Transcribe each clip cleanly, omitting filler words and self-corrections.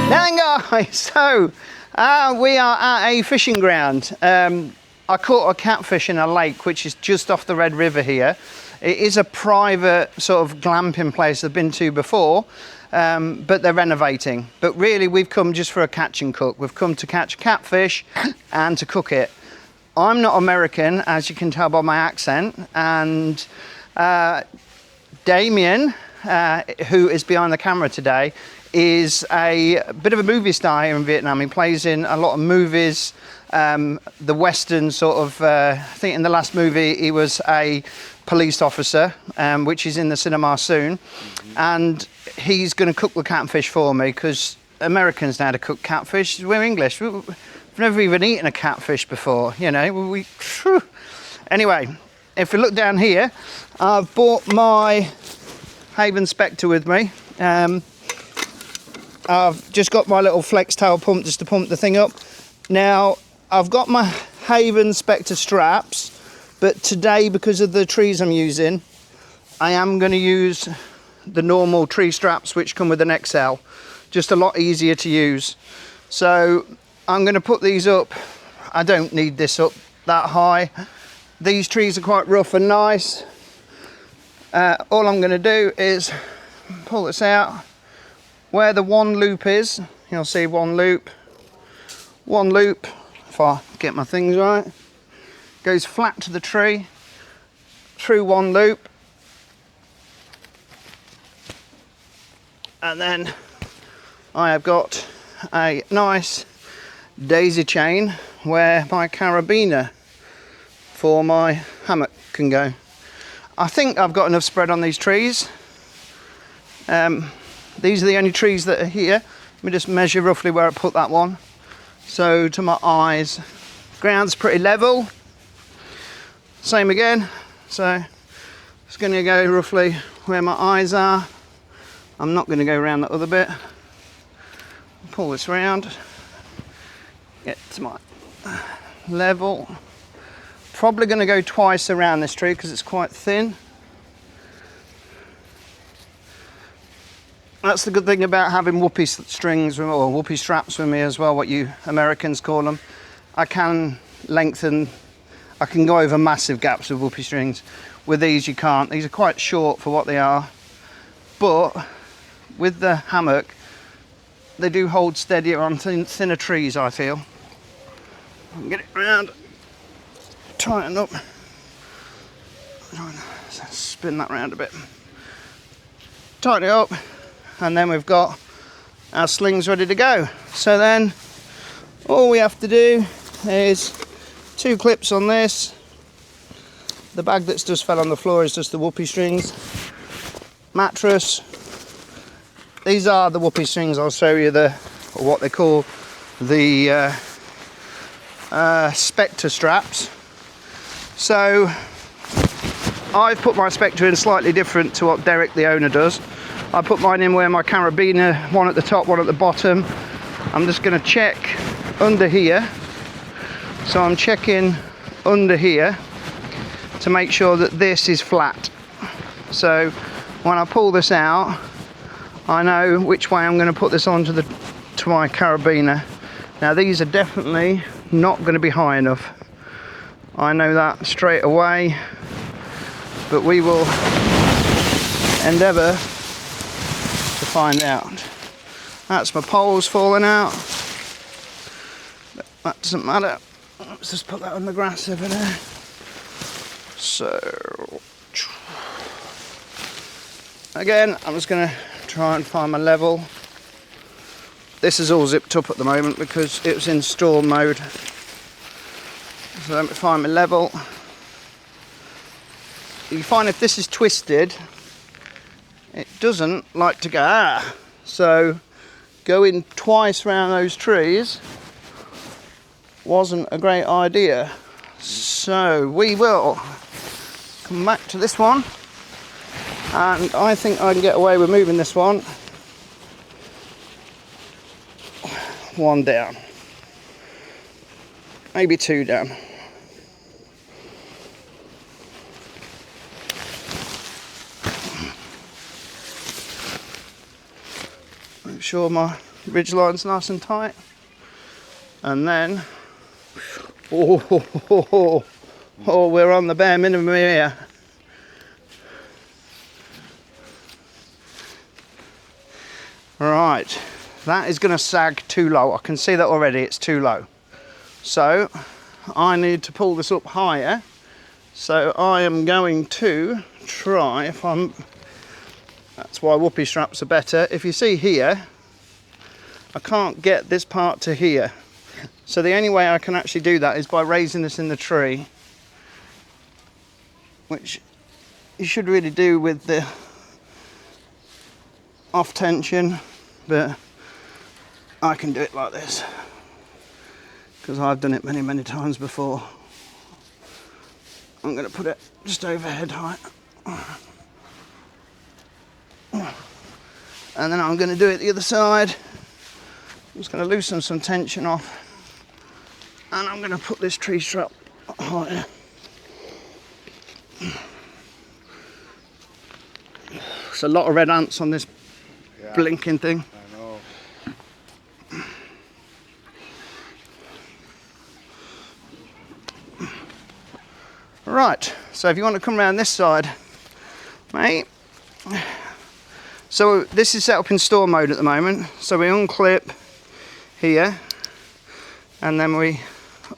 Then guys, so we are at a fishing ground. I caught a catfish in a lake which is just off the Red River here. It is a private sort of glamping place I've been to before, but they're renovating. But really we've come just for a catch and cook. We've come to catch catfish and to cook it. I'm not American, as you can tell by my accent, and Damien, who is behind the camera today, is a bit of a movie star here in Vietnam. He plays in a lot of movies, the Western sort of, I think in the last movie he was a police officer, which is in the cinema soon. And he's going to cook the catfish for me, because Americans know how to cook catfish. We're English. We've never even eaten a catfish before, you know. Anyway, if we look down here, I've bought my Haven Spectre with me. I've just got my little flex tail pump just to pump the thing up. Now, I've got my Haven Spectre straps, but today, because of the trees I'm using, I am going to use the normal tree straps which come with an XL. Just a lot easier to use. So I'm going to put these up. I don't need this up that high. These trees are quite rough and nice. All I'm going to do is pull this out. Where the one loop is, you'll see one loop, if I get my things right, goes flat to the tree, through one loop, and then I have got a nice daisy chain where my carabiner for my hammock can go. I think I've got enough spread on these trees. These are the only trees that are here. Let me just measure roughly where I put that one. So to my eyes, ground's pretty level. Same again. So it's going to go roughly where my eyes are. I'm not going to go around that other bit. Pull this round. Get to my level. Probably going to go twice around this tree because it's quite thin. That's the good thing about having whoopee strings or whoopee straps with me as well, what you Americans call them. I can lengthen, I can go over massive gaps with whoopee strings. With these you can't. These are quite short for what they are. But with the hammock, they do hold steadier on thinner trees, I feel. Get it round, tighten up, spin that round a bit. Tighten it up. And then we've got our slings ready to go. So then all we have to do is 2 clips on this. The bag that's just fell on the floor is just the whoopee strings. Mattress. These are the whoopee strings. I'll show you or what they call the Spectre straps. So I've put my Spectre in slightly different to what Derek, the owner, does. I put mine in where my carabiner, one at the top, one at the bottom. I'm just going to check under here. So I'm checking under here to make sure that this is flat. So when I pull this out, I know which way I'm going to put this onto to my carabiner. Now these are definitely not going to be high enough. I know that straight away, but we will endeavour to find out. That's my poles falling out, but that doesn't matter. Let's just put that on the grass over there. So again, I'm just going to try and find my level. This is all zipped up at the moment because it was in storm mode. So let me find my level. You find if this is twisted, it doesn't like to go. So going twice around those trees wasn't a great idea. So we will come back to this one, and I think I can get away with moving this one down, maybe 2 down. Make sure my ridge line's nice and tight. And then, oh, we're on the bare minimum here. Right, that is going to sag too low. I can see that already, it's too low. So I need to pull this up higher. So I am going to try, that's why whoopee straps are better. If you see here, I can't get this part to here. So the only way I can actually do that is by raising this in the tree, which you should really do with the off tension, but I can do it like this because I've done it many times before. I'm going to put it just over head height, and then I'm going to do it the other side. I'm just going to loosen some tension off, and I'm going to put this tree strap higher. There's a lot of red ants on this blinking thing. I know. Right, so if you want to come around this side, mate. So this is set up in store mode at the moment. So we unclip here, and then we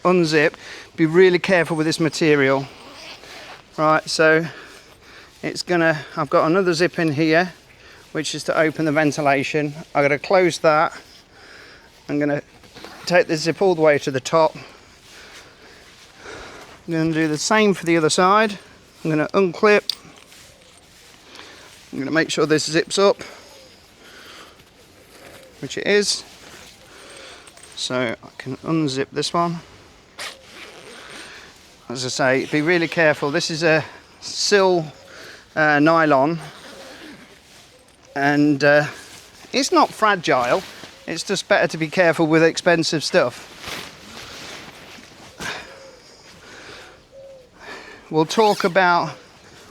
unzip. Be really careful with this material. Right, so it's gonna, I've got another zip in here, which is to open the ventilation. I'm going to close that. I'm going to take the zip all the way to the top. I'm going to do the same for the other side. I'm going to unclip. I'm going to make sure this zips up, which it is. So I can unzip this one. As I say, be really careful. This is a sill nylon. And it's not fragile, it's just better to be careful with expensive stuff. We'll talk about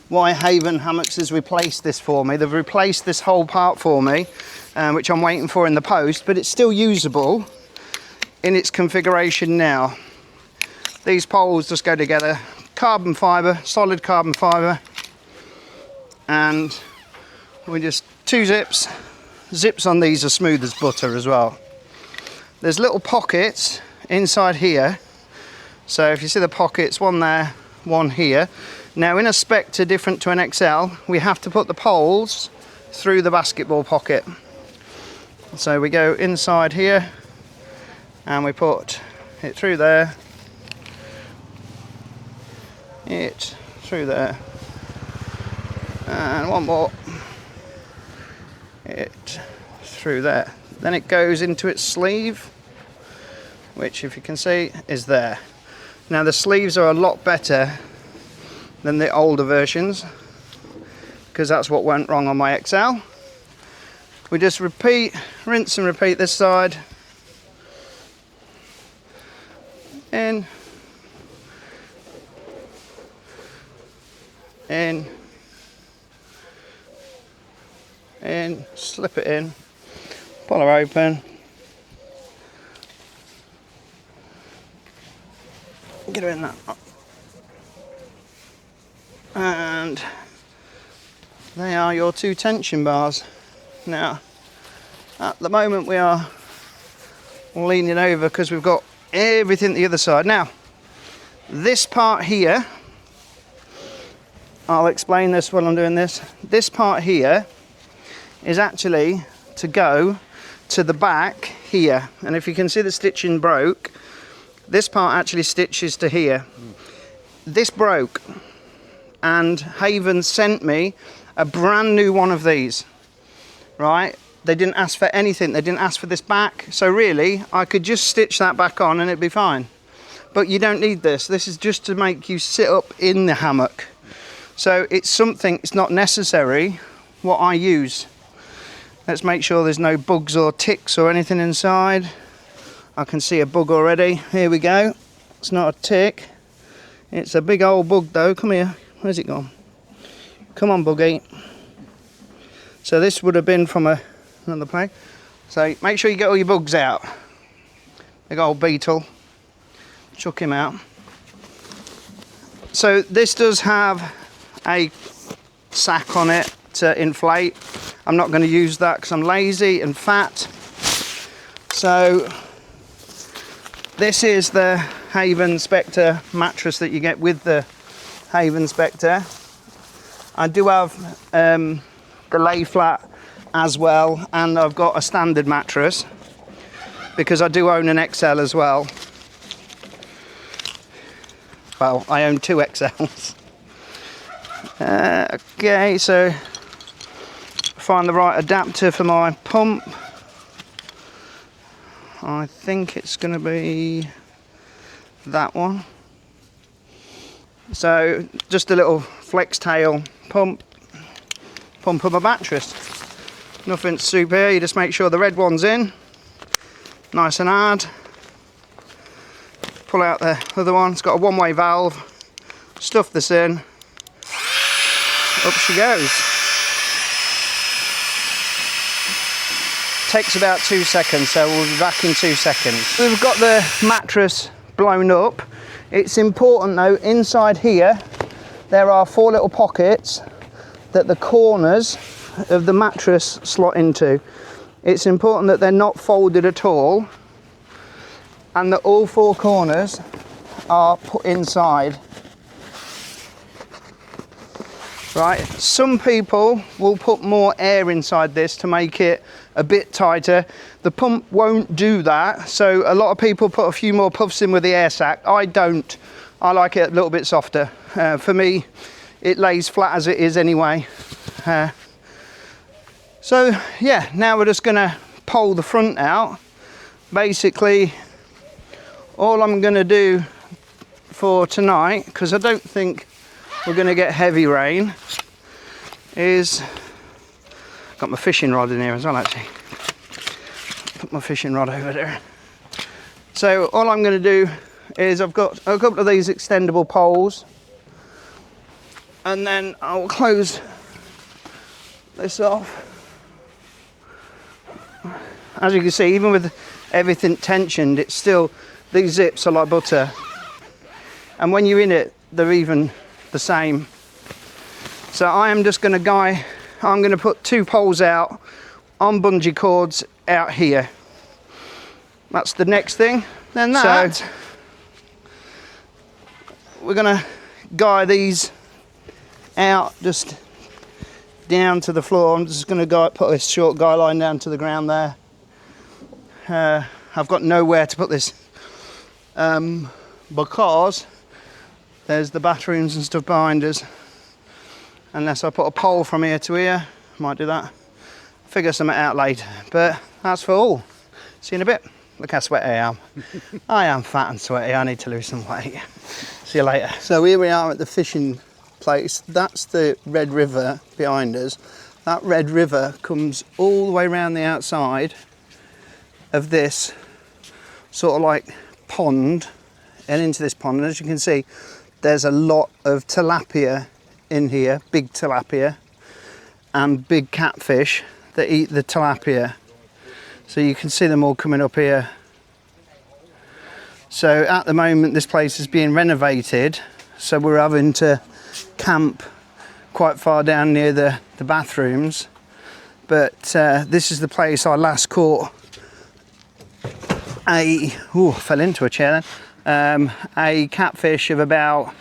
why Haven Hammocks has replaced this for me. They've replaced this whole part for me, which I'm waiting for in the post, but it's still usable in its configuration now. These poles just go together, carbon fibre, solid carbon fibre, and we just two zips. Zips on these are smooth as butter as well. There's little pockets inside here. So if you see the pockets, one there, one here. Now in a Spectre different to an XL, we have to put the poles through the basketball pocket. So we go inside here and we put it through there, it through there, and one more, it through there. Then it goes into its sleeve, which if you can see is there. Now the sleeves are a lot better than the older versions, because that's what went wrong on my XL. We just repeat, rinse and repeat this side. In, slip it in, pull her open, get her in that, and they are your two tension bars. Now at the moment we are leaning over because we've got everything the other side. Now this part here, I'll explain this while I'm doing this. This part here is actually to go to the back here, and if you can see the stitching broke, this part actually stitches to here. This broke, and Haven sent me a brand new one of these, right? They didn't ask for anything, they didn't ask for this back, so really I could just stitch that back on and it'd be fine. But you don't need this. This is just to make you sit up in the hammock. So it's something, it's not necessary what I use. Let's make sure there's no bugs or ticks or anything inside. I can see a bug already. Here we go. It's not a tick. It's a big old bug though. Come here. Where's it gone? Come on, buggy. So this would have been from another plane. So make sure you get all your bugs out. Big old beetle, chuck him out. So this does have a sack on it to inflate. I'm not going to use that because I'm lazy and fat. So this is the Haven Spectre mattress that you get with the Haven Spectre. I do have the lay flat as well, and I've got a standard mattress because I do own an XL as well. Well, I own 2 XLs. Okay, so find the right adapter for my pump. I think it's going to be that one. So just a little flex tail pump of a mattress. Nothing super, you just make sure the red one's in, nice and hard. Pull out the other one, it's got a one-way valve, stuff this in, up she goes. Takes about 2 seconds, so we'll be back in 2 seconds. We've got the mattress blown up. It's important though, inside here there are 4 little pockets that the corners of the mattress slot into. It's important that they're not folded at all and that all 4 corners are put inside. Right, some people will put more air inside this to make it a bit tighter. The pump won't do that, so a lot of people put a few more puffs in with the air sac. I don't. I like it a little bit softer. For me, it lays flat as it is anyway. So yeah, now we're just gonna pole the front out. Basically, all I'm gonna do for tonight, because I don't think we're gonna get heavy rain, is got my fishing rod in here as well actually. Put my fishing rod over there. So all I'm gonna do is I've got a couple of these extendable poles, and then I'll close this off. As you can see, even with everything tensioned, it's still, these zips are like butter. And when you're in it, they're even the same. So I am just going to I'm going to put 2 poles out on bungee cords out here. That's the next thing. Then that, so we're going to guy these out just down to the floor. I'm just going to put this short guy line down to the ground there. I've got nowhere to put this because there's the bathrooms and stuff behind us. Unless I put a pole from here to here, might do that. Figure something out later, but that's for all. See you in a bit. Look how sweaty I am. I am fat and sweaty, I need to lose some weight. See you later. So here we are at the fishing place. That's the Red River behind us. That Red River comes all the way around the outside of this sort of like pond and into this pond. And as you can see, there's a lot of tilapia in here, big tilapia and big catfish that eat the tilapia. So you can see them all coming up here. So at the moment this place is being renovated, so we're having to camp quite far down near the bathrooms. But this is the place I last caught I fell into a chair then. A catfish of about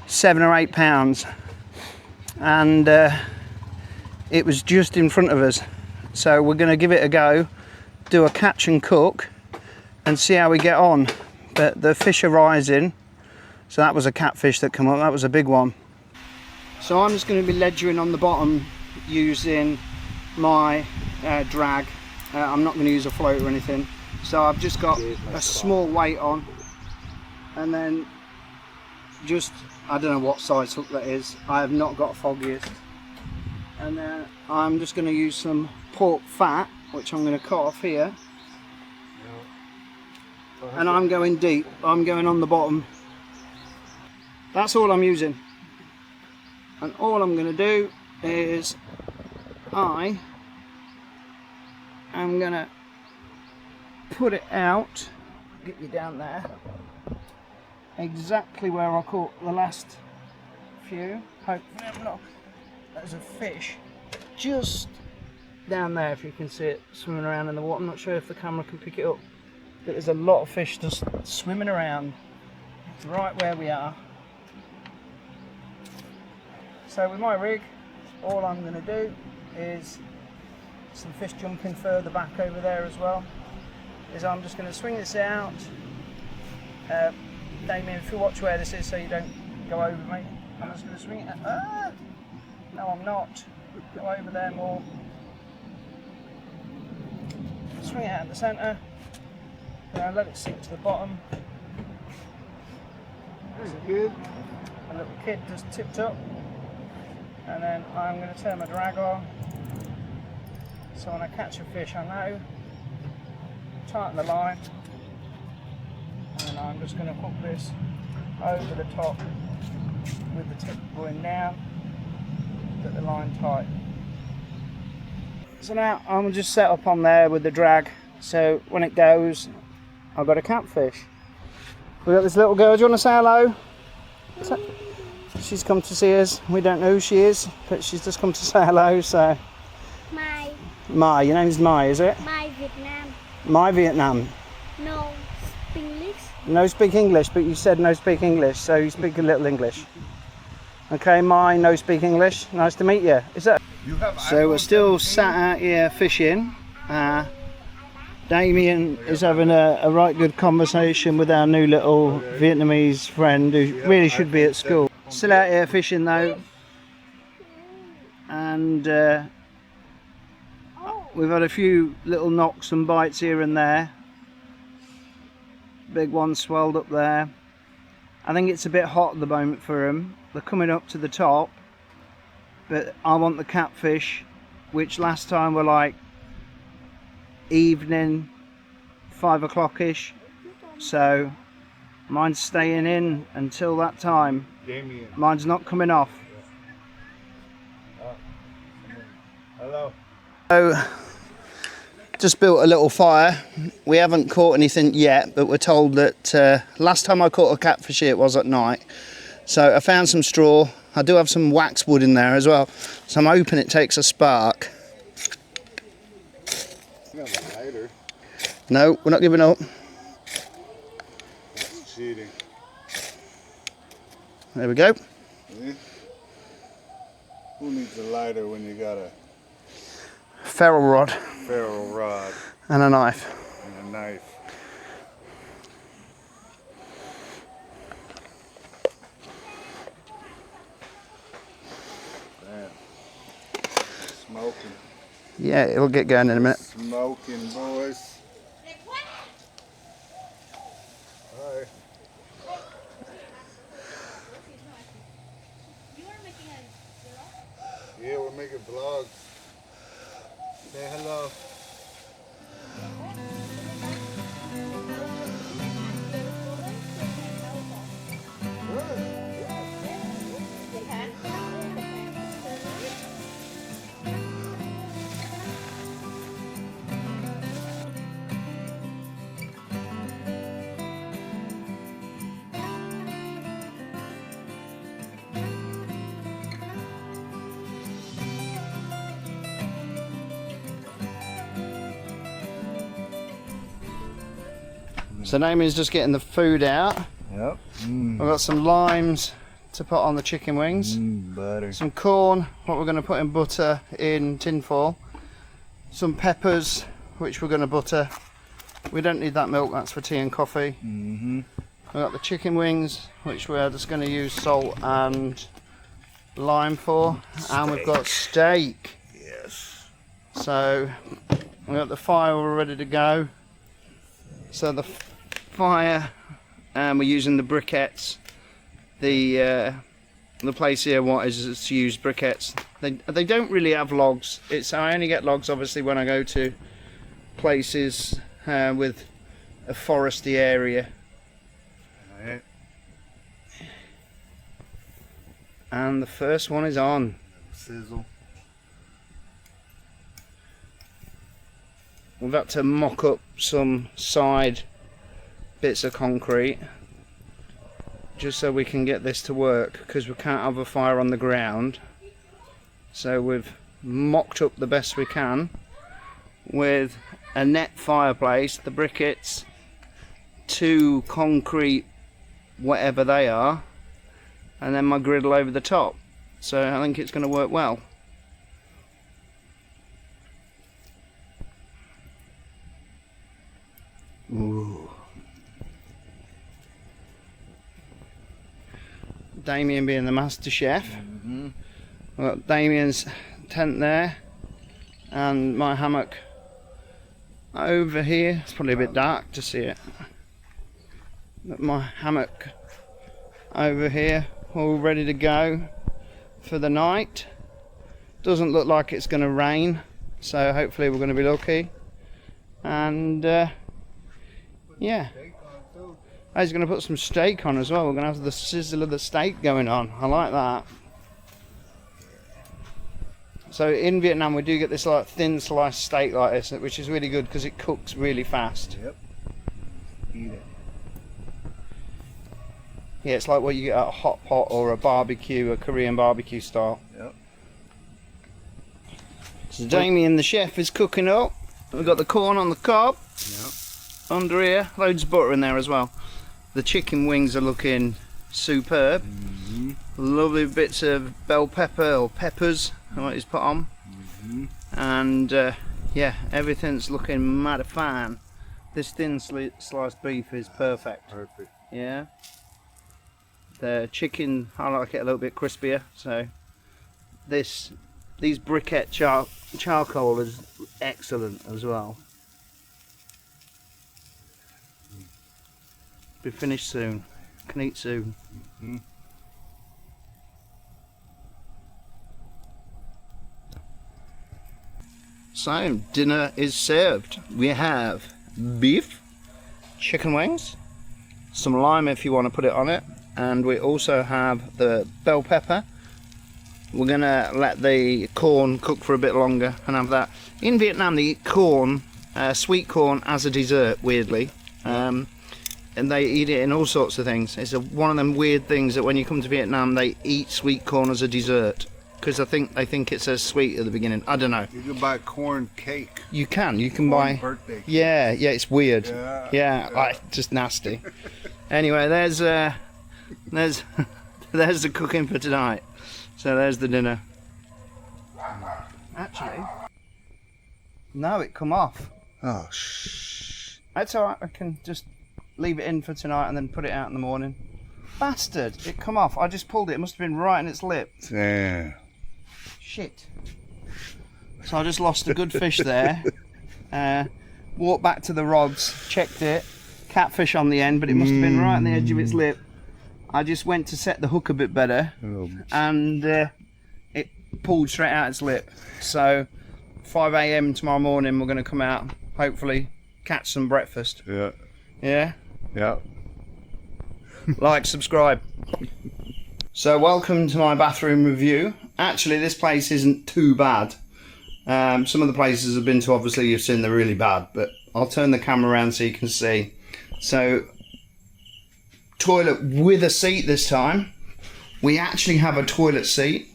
7 or 8 pounds, and it was just in front of us. So we're going to give it a go, do a catch and cook and see how we get on. But the fish are rising, so that was a catfish that came up, that was a big one. So I'm just going to be ledgering on the bottom using my drag. I'm not going to use a float or anything. So I've just got a small weight on, and then just, I don't know what size hook that is, I have not got a foggiest. And then I'm just going to use some pork fat, which I'm going to cut off here. And I'm going deep, I'm going on the bottom. That's all I'm using. And all I'm going to do is I am going to put it out, get you down there, exactly where I caught the last few. Hopefully I'm not. There's a fish just down there, if you can see it swimming around in the water. I'm not sure if the camera can pick it up, but there's a lot of fish just swimming around right where we are. So with my rig, all I'm going to do is some fish jumping further back over there as well. Is I'm just going to swing this out. Damien, if you watch where this is so you don't go over me, I'm just going to swing it out. No, I'm not. Go over there more. Swing it out in the centre. Then let it sink to the bottom. That's good. A little kid just tipped up. And then I'm going to turn my drag on. So when I catch a fish, I know. Tighten the line. And I'm just going to hook this over the top with the tip going down. Get the line tight. So now I'm just set up on there with the drag. So when it goes, I've got a catfish. We've got this little girl. Do you want to say hello? She's come to see us. We don't know who she is, but she's just come to say hello. So. Mai. Mai, your name's Mai, is it? Mai Vietnam. Mai Vietnam. No speak English. No speak English, but you said no speak English, so you speak a little English. Okay, Mai, no speak English. Nice to meet you. Is that? So we're still sat out here fishing. Damien is having a right good conversation with our new little Vietnamese friend who really should be at school. Still out here fishing though, and we've had a few little knocks and bites here and there. Big one swelled up there. I think it's a bit hot at the moment for them. They're coming up to the top, but I want the catfish, which last time were like evening, 5 o'clock ish, so mine's staying in until that time. Damien. Mine's not coming off. Hello. So just built a little fire. We haven't caught anything yet, but we're told that last time I caught a catfish here it was at night. So I found some straw. I do have some waxwood in there as well, so I'm hoping it takes a spark. No, we're not giving up. That's cheating. There we go. Yeah. Who needs a lighter when you got a Ferrule rod ferrule rod and a knife. and a knife? Damn. Smoking. Yeah, it'll get going in a minute. Smoking, boys. Alright. Yeah, we're making vlogs. Say hello. So Naomi's just getting the food out. Yep. I've got some limes to put on the chicken wings. Butter. Some corn, what we're going to put in butter in tin foil. Some peppers, which we're going to butter. We don't need that milk, that's for tea and coffee. Mm-hmm. We've got the chicken wings, which we're just going to use salt and lime for. And we've got steak. Yes. So we've got the fire all ready to go. So the fire, and we're using the briquettes. The place here what is to use briquettes. They don't really have logs. I only get logs obviously when I go to places with a foresty area. Alright. And the first one is on. Sizzle. we've had to mock up some side bits of concrete just so we can get this to work, because we can't have a fire on the ground. So we've mocked up the best we can with a net fireplace, the briquettes, 2 concrete whatever they are, and then my griddle over the top. So I think it's going to work well. Ooh. Damien being the master chef. We've got Damien's tent there and my hammock over here. It's probably a bit dark to see it. But my hammock over here, all ready to go for the night. Doesn't look like it's going to rain, so hopefully we're going to be lucky. And yeah, I was going to put some steak on as well. We're going to have the sizzle of the steak going on. I like that. So in Vietnam we do get this like thin sliced steak like this, which is really good because it cooks really fast. Yep. Eat it. Yeah, it's like what you get at a hot pot or a barbecue, a Korean barbecue style. Yep. So Damien the chef is cooking up. We've got the corn on the cob. Yep. Under here, loads of butter in there as well. The chicken wings are looking superb. Lovely bits of bell pepper or peppers, what he's put on. And yeah, everything's looking mighty fine. This thin sliced beef is perfect. Perfect. Yeah. The chicken, I like it a little bit crispier. So these briquette charcoal is excellent as well. Be finished soon. Can eat soon. So dinner is served. We have beef, chicken wings, some lime if you want to put it on it, and we also have the bell pepper. We're gonna let the corn cook for a bit longer and have that. In Vietnam they eat corn, sweet corn as a dessert, weirdly. And they eat it in all sorts of things. It's one of them weird things that when you come to Vietnam they eat sweet corn as a dessert, because they think it says sweet at the beginning. I don't know. You can buy corn cake. You can Corn buy birthday cake. yeah, it's weird. Yeah. Like, just nasty. Anyway, there's there's the cooking for tonight. So there's the dinner. Actually, no, it come off. Oh, shh. That's alright, I can just leave it in for tonight and then put it out in the morning. Bastard, it come off. I just pulled it. It must have been right in its lip. Yeah. Shit. So I just lost a good fish there. Walked back to the rods, checked it. Catfish on the end, but it must have been right on the edge of its lip. I just went to set the hook a bit better, and it pulled straight out its lip. So 5 AM tomorrow morning we're going to come out, hopefully catch some breakfast. Yeah. Yeah? Yeah. Like, subscribe. So welcome to my bathroom review. Actually this place isn't too bad. Some of the places I've been to, obviously you've seen, they're really bad, but I'll turn the camera around so you can see. So toilet with a seat this time. We actually have a toilet seat.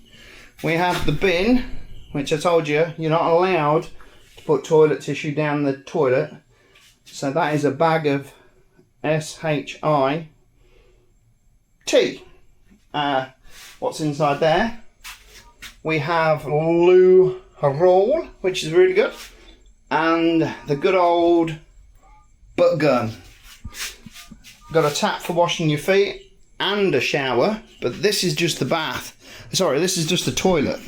We have the bin, which I told you you're not allowed to put toilet tissue down the toilet. So that is a bag of SHIT. What's inside there? We have loo roll, which is really good, and the good old butt gun. Got a tap for washing your feet and a shower, but this is just the bath. Sorry, this is just the toilet.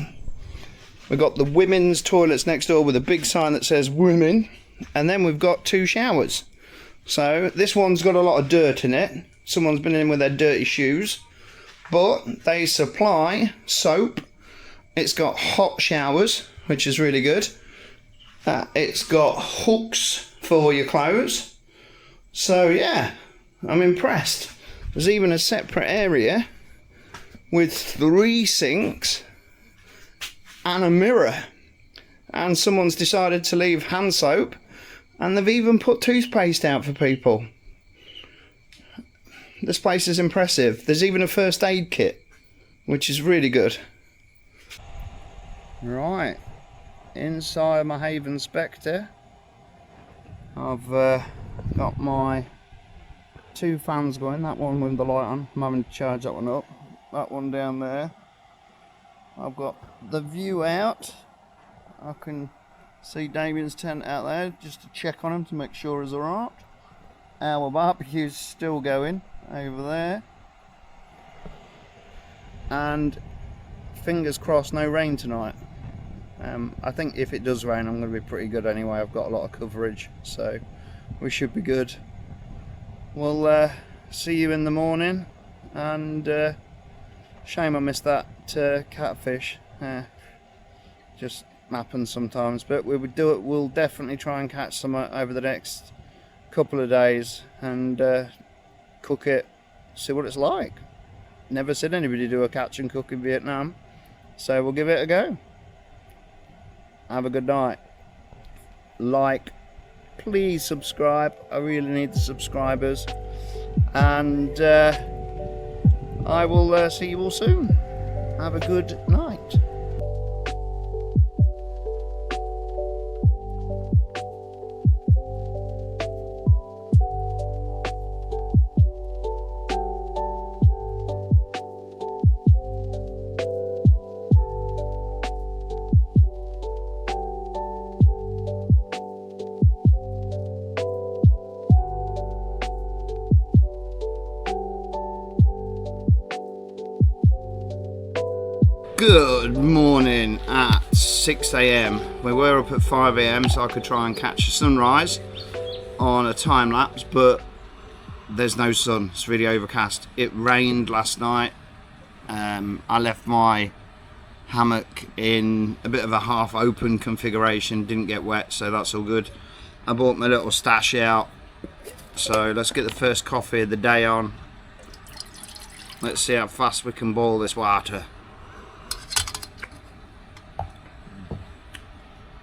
We've got the women's toilets next door with a big sign that says women, and then we've got 2 showers. So this one's got a lot of dirt in it. Someone's been in with their dirty shoes, but they supply soap. It's got hot showers, which is really good. It's got hooks for your clothes. So yeah, I'm impressed. There's even a separate area with 3 sinks and a mirror. And someone's decided to leave hand soap And they've even put toothpaste out for people. This place is impressive. There's even a first aid kit, which is really good. Right, inside my Haven Spectre, I've got my 2 fans going. That one with the light on, I'm having to charge that one up. That one down there. I've got the view out. I can see Damien's tent out there just to check on him to make sure he's alright. Our barbecue's still going over there. And fingers crossed, no rain tonight. I think if it does rain, I'm going to be pretty good anyway. I've got a lot of coverage, so we should be good. We'll see you in the morning, and shame I missed that catfish. Just happens sometimes, but we would do it. We'll definitely try and catch some over the next couple of days and cook it, see what it's like. Never seen anybody do a catch and cook in Vietnam, so we'll give it a go. Have a good night. Like, please subscribe. I really need the subscribers, and I will see you all soon. Have a good night. Good morning at 6 AM. We were up at 5 AM so I could try and catch a sunrise on a time lapse, but there's no sun. It's really overcast. It rained last night. I left my hammock in a bit of a half open configuration, didn't get wet, so that's all good. I bought my little stash out, so let's get the first coffee of the day on. Let's see how fast we can boil this water.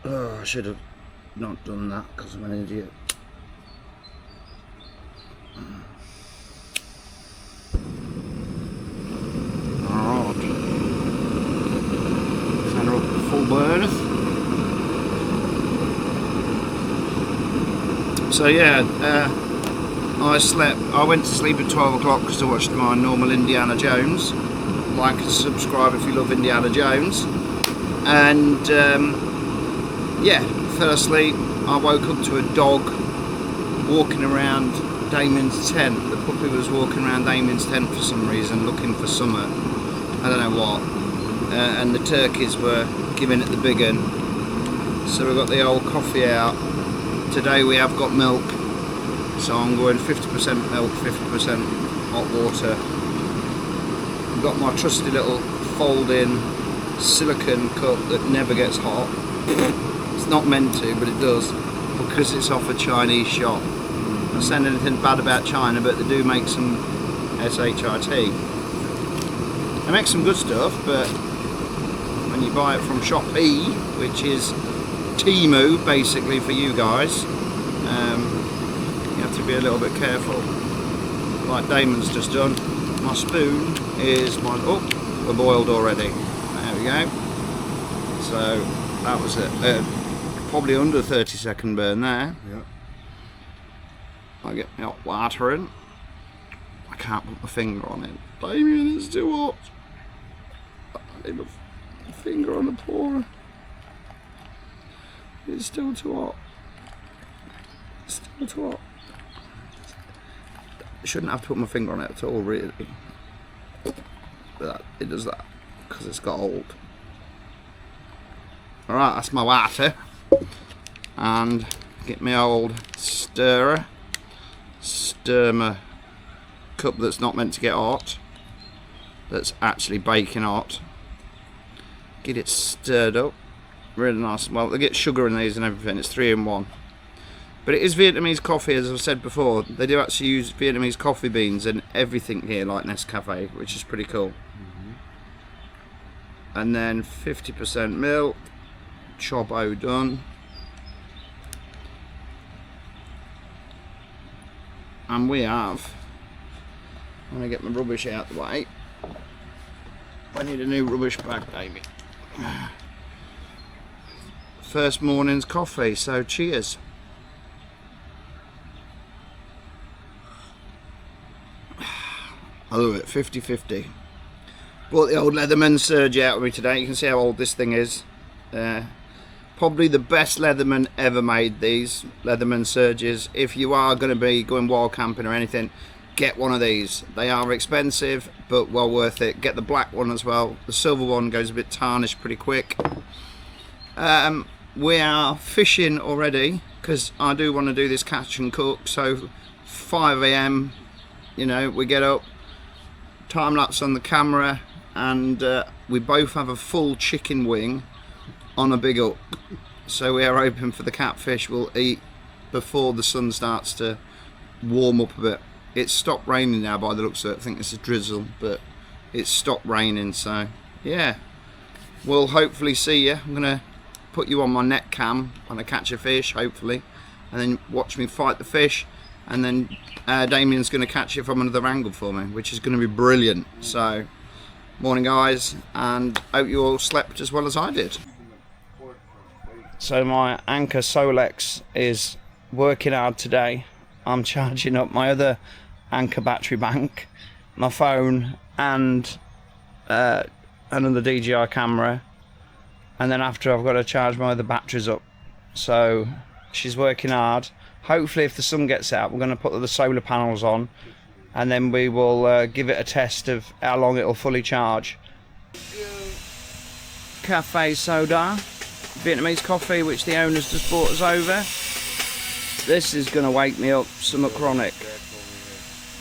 Oh, I should have not done that because I'm an idiot. Alright. Center up full berth. So yeah, I went to sleep at 12 o'clock because I watched my normal Indiana Jones. Like and subscribe if you love Indiana Jones. And yeah, fell asleep. I woke up to a dog walking around Damien's tent. The puppy was walking around Damien's tent for some reason, looking for summer. I don't know what. And the turkeys were giving it the big un. So we got the old coffee out. Today we have got milk. So I'm going 50% milk, 50% hot water. I've got my trusty little fold-in silicone cup that never gets hot. It's not meant to, but it does, because it's off a Chinese shop. I'm not saying anything bad about China, but they do make some shit. They make some good stuff, but when you buy it from Shop E, which is Temu basically for you guys, you have to be a little bit careful. Like Damon's just done. My spoon is oh, we're boiled already. There we go. So that was it. Probably under 30-second burn there. Yeah. I get my hot water in. I can't put my finger on it. Damien, it's too hot. I need my finger on the pourer. It's still too hot. It's still too hot. I shouldn't have to put my finger on it at all, really. But it does that because it's got old. Alright, that's my water. And get my old stirrer. Stir my cup that's not meant to get hot. That's actually baking hot. Get it stirred up. Really nice. Well, they get sugar in these and everything. It's 3 in 1. But it is Vietnamese coffee, as I've said before. They do actually use Vietnamese coffee beans and everything here, like Nescafe, which is pretty cool. And then 50% milk. Chobo done. and we have, I'm going to get my rubbish out the way. I need a new rubbish bag, baby. First morning's coffee, so cheers. I love it, 50-50. Brought the old Leatherman Surge out with me today. You can see how old this thing is. Probably the best Leatherman ever made, these Leatherman Surges. If you are going to be going wild camping or anything, get one of these. They are expensive, but well worth it. Get the black one as well. The silver one goes a bit tarnished pretty quick. We are fishing already, because I do want to do this catch and cook. So 5 AM, you know, we get up, time lapse on the camera, and we both have a full chicken wing on a big up. So we are hoping for the catfish we'll eat before the sun starts to warm up a bit. It's stopped raining now by the looks of it. I think it's a drizzle, but it's stopped raining, so yeah, we'll hopefully see you. I'm gonna put you on my net cam when I catch a fish, hopefully, and then watch me fight the fish, and then Damien's gonna catch it from another angle for me, which is gonna be brilliant. So morning guys, and hope you all slept as well as I did. So my Anker Solex is working hard today. I'm charging up my other Anker battery bank, my phone, and another DJI camera, and then after I've got to charge my other batteries up. So she's working hard. Hopefully if the sun gets out, we're going to put the solar panels on, and then we will give it a test of how long it'll fully charge. Cafe soda, Vietnamese coffee, which the owners just brought us over. This is going to wake me up somewhat chronic.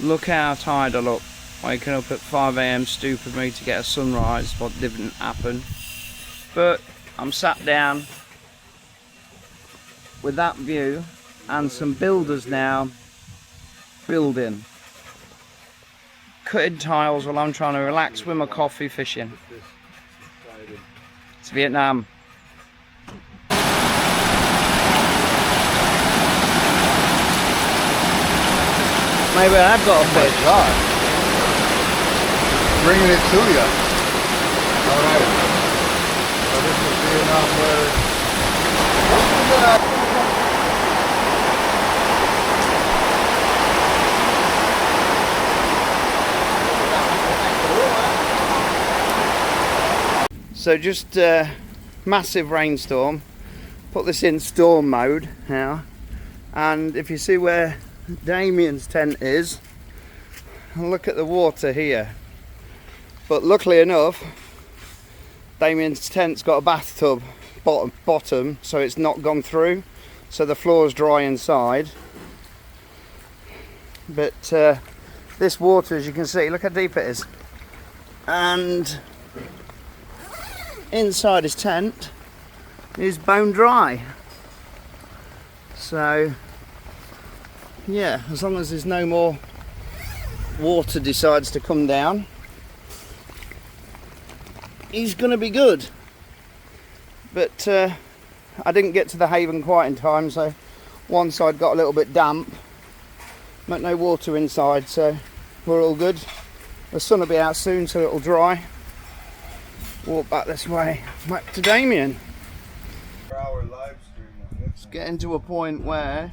Look how tired I look. Waking up at 5 AM, stupid me to get a sunrise, what didn't happen. But I'm sat down with that view and some builders now building. Cutting tiles while I'm trying to relax with my coffee fishing. It's Vietnam. Maybe I've got a fish. God. Bringing it to you. All right. So this is Vietnam where... So just massive rainstorm. Put this in storm mode now, and if you see where Damien's tent is, look at the water here. But luckily enough, Damien's tent's got a bathtub bottom, so it's not gone through, so the floor's dry inside. But this water, as you can see, look how deep it is, and inside his tent is bone dry. So yeah, as long as there's no more water decides to come down, he's gonna be good. But I didn't get to the Haven quite in time, so one side got a little bit damp, but no water inside, so we're all good. The sun will be out soon, so it'll dry. Walk back this way, back to Damien. It's getting to a point where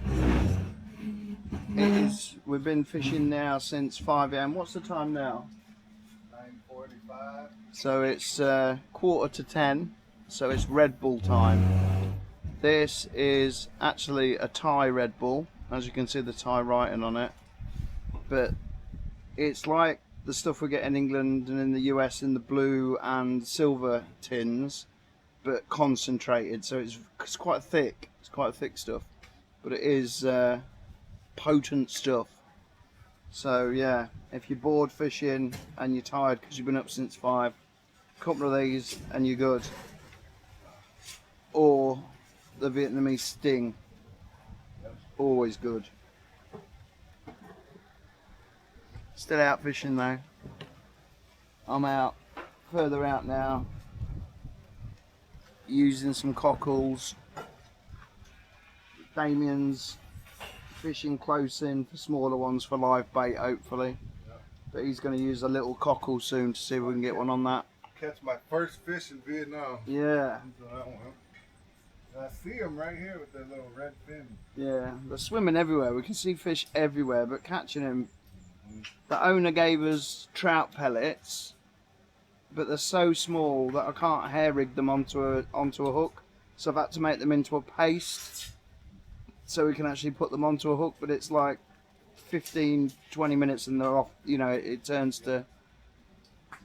we've been fishing now since 5 AM. What's the time now? 9:45. So it's 9:45, so it's Red Bull time. This is actually a Thai Red Bull, as you can see the Thai writing on it, but it's like the stuff we get in England and in the US in the blue and silver tins, but concentrated, so it's quite thick. It's quite thick stuff, but it is potent stuff. So yeah, if you're bored fishing and you're tired because you've been up since 5, a couple of these and you're good. Or the Vietnamese Sting, always good. Still out fishing though. I'm out, further out now, using some cockles. Damien's fishing close in for smaller ones for live bait, hopefully. But he's going to use a little cockle soon to see if we can get one on that. Catch my first fish in Vietnam. Yeah. So that one. I see them right here with their little red fin. Yeah, they're swimming everywhere. We can see fish everywhere, but catching them. The owner gave us trout pellets, but they're so small that I can't hair rig them onto a hook. So I've had to make them into a paste so we can actually put them onto a hook, but it's like 15-20 minutes and they're off. You know, it turns to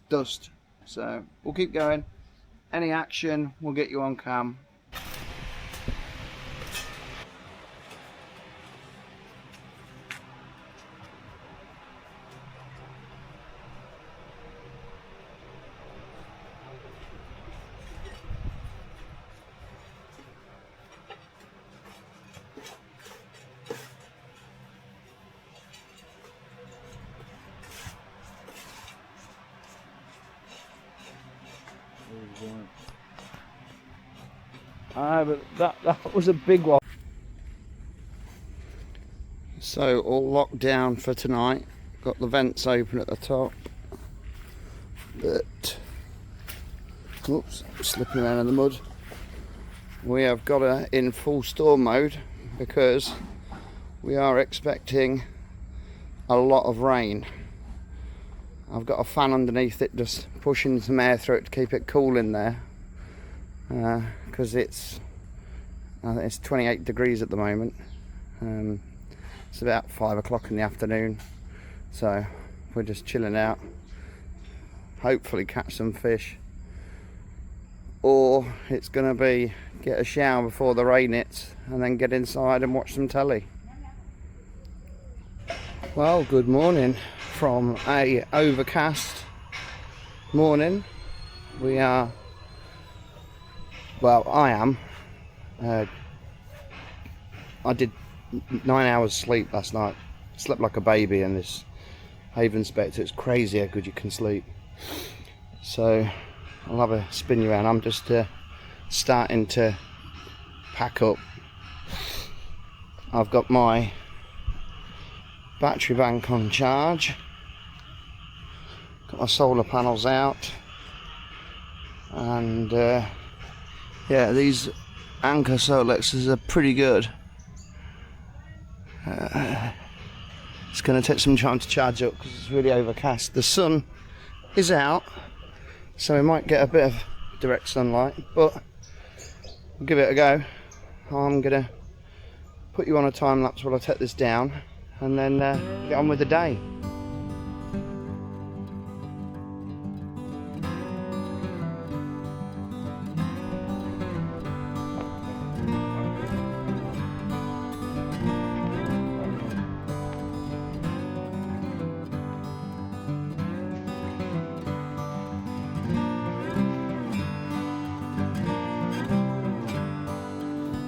dust. So we'll keep going. Any action, we'll get you on cam. But that was a big one. So all locked down for tonight. Got the vents open at the top. But oops, slipping around in the mud. We have got her in full storm mode because we are expecting a lot of rain. I've got a fan underneath it just pushing some air through it to keep it cool in there. Because it's 28 degrees at the moment. It's about 5 o'clock in the afternoon, so we're just chilling out, hopefully catch some fish, or it's gonna be get a shower before the rain hits and then get inside and watch some telly. Well, good morning from a overcast morning. We are, well, I am. I did 9 hours sleep last night. Slept like a baby in this Haven Spectre. It's crazy how good you can sleep. So I'll have a spin you around. I'm just starting to pack up. I've got my battery bank on charge. Got my solar panels out. And yeah, these Anchor Solexes are pretty good. It's going to take some time to charge up because it's really overcast. The sun is out, so we might get a bit of direct sunlight, but we'll give it a go. I'm going to put you on a time lapse while I take this down and then get on with the day.